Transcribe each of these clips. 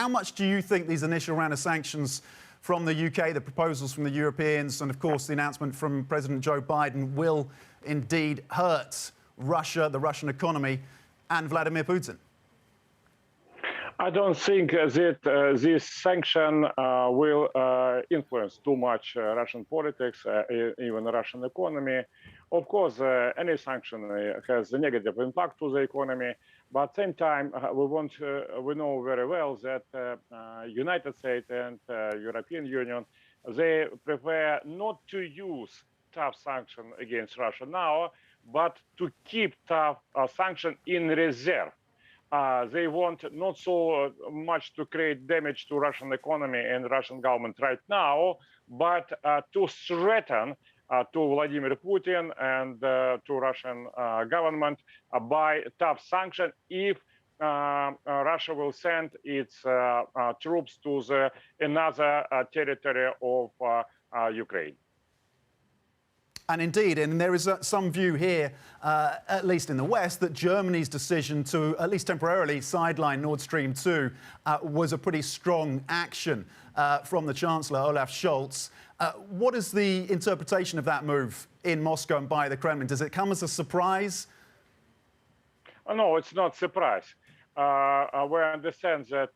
how much do you think these initial round of sanctions from the UK, the proposals from the Europeans, and of course the announcement from President Joe Biden will indeed hurt Russia, the Russian economy, and Vladimir Putin? I don't think that this sanction will influence too much Russian politics, even Russian economy. Of course, any sanction has a negative impact to the economy, but at the same time, we know very well that United States and European Union, they prefer not to use tough sanction against Russia now, but to keep tough sanction in reserve. They want not so much to create damage to Russian economy and Russian government right now, but to threaten to Vladimir Putin and to Russian government by tough sanction if Russia will send its troops to another territory of Ukraine. And indeed, and there is some view here, at least in the West, that Germany's decision to, at least temporarily, sideline Nord Stream 2 was a pretty strong action from the Chancellor, Olaf Scholz. What is the interpretation of that move in Moscow and by the Kremlin? Does it come as a surprise? No, it's not a surprise. We understand that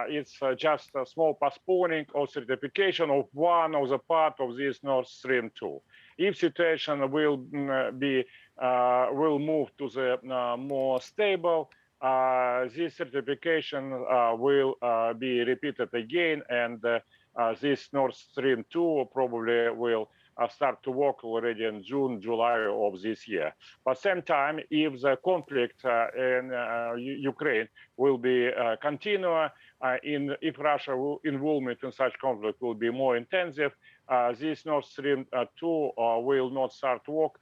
it's just a small postponing of certification of one of the part of this Nord Stream 2. If situation will move to the more stable, this certification will be repeated again, and this Nord Stream 2 probably will start to work already in June, July of this year. But at the same time, if the conflict in Ukraine will be continue, if Russia involvement in such conflict will be more intensive, this Nord Stream 2 will not start work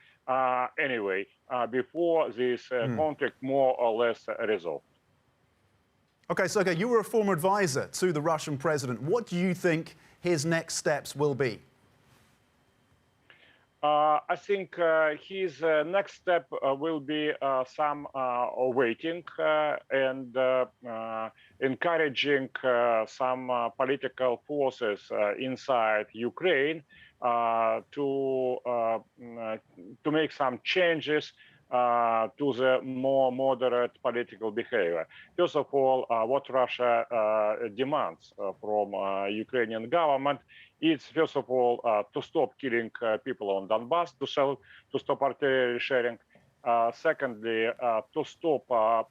anyway before this conflict more or less resolved. Okay, Sergei, you were a former advisor to the Russian president. What do you think his next steps will be? I think his next step will be some waiting and encouraging some political forces inside Ukraine to make some changes to the more moderate political behavior. First of all, what Russia demands from Ukrainian government is, first of all, to stop killing people on Donbass, to stop artillery sharing. Secondly, to stop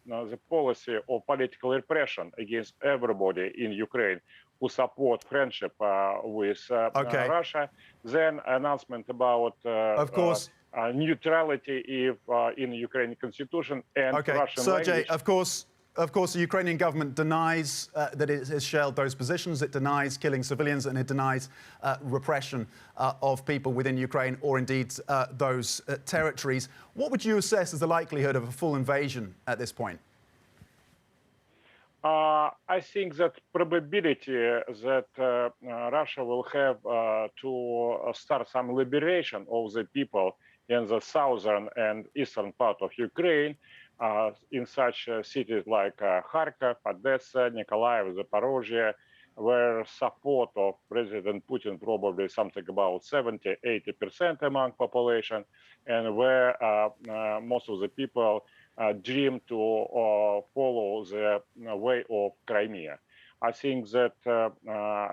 the policy of political repression against everybody in Ukraine who support friendship with Russia. Then announcement about of course. Neutrality if in the Ukrainian constitution and Russian Sergei, language. Of course, the Ukrainian government denies that it has shelled those positions. It denies killing civilians, and it denies repression of people within Ukraine or indeed those territories. What would you assess as the likelihood of a full invasion at this point? I think that probability that Russia will have to start some liberation of the people in the southern and eastern part of Ukraine, in such cities like Kharkov, Odessa, Nikolaev, Zaporozhye, where support of President Putin probably something about 70–80% among population, and where most of the people dream to follow the way of Crimea. I think that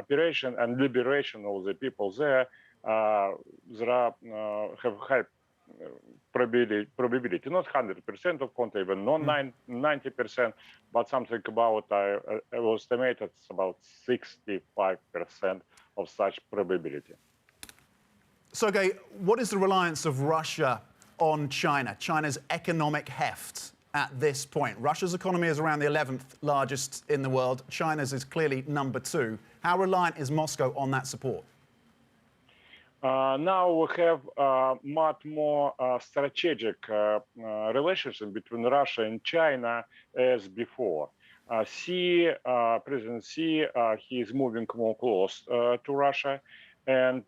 operation and liberation of the people there, have high probability, not 100% of content, even not 90%, but something about, I will estimate it's about 65% of such probability. Sergei, what is the reliance of Russia on China, China's economic heft at this point? Russia's economy is around the 11th largest in the world. China's is clearly number 2. How reliant is Moscow on that support? Now we have much more strategic relationship between Russia and China as before. President Xi, he is moving more close to Russia, and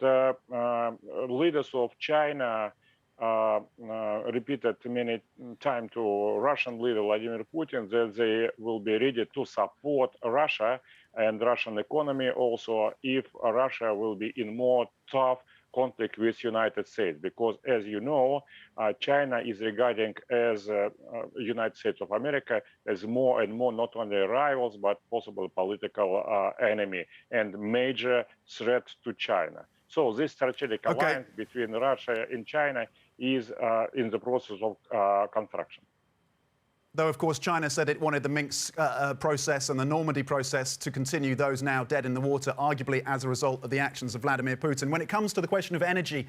leaders of China repeated many times to Russian leader Vladimir Putin that they will be ready to support Russia and Russian economy also if Russia will be in more tough conflict with United States, because as you know, China is regarding as United States of America as more and more not only rivals but possible political enemy and major threat to China. So this strategic alliance between Russia and China is in the process of construction. Though, of course, China said it wanted the Minsk process and the Normandy process to continue, those now dead in the water, arguably as a result of the actions of Vladimir Putin. When it comes to the question of energy,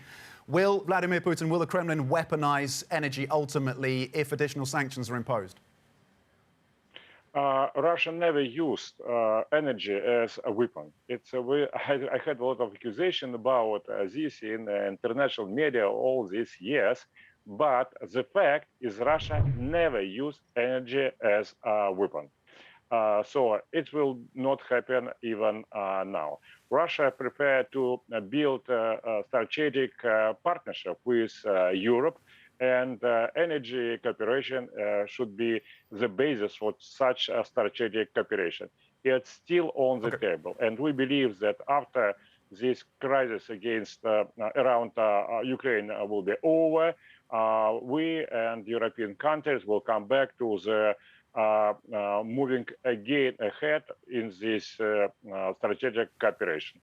will Vladimir Putin, will the Kremlin weaponize energy ultimately if additional sanctions are imposed? Russia never used energy as a weapon. I had a lot of accusation about this in international media all these years, but the fact is Russia never used energy as a weapon. So it will not happen even now. Russia prepared to build a strategic partnership with Europe, and energy cooperation should be the basis for such a strategic cooperation. It's still on the table, and we believe that after this crisis against around Ukraine will be over, we and European countries will come back to the moving again ahead in this strategic cooperation.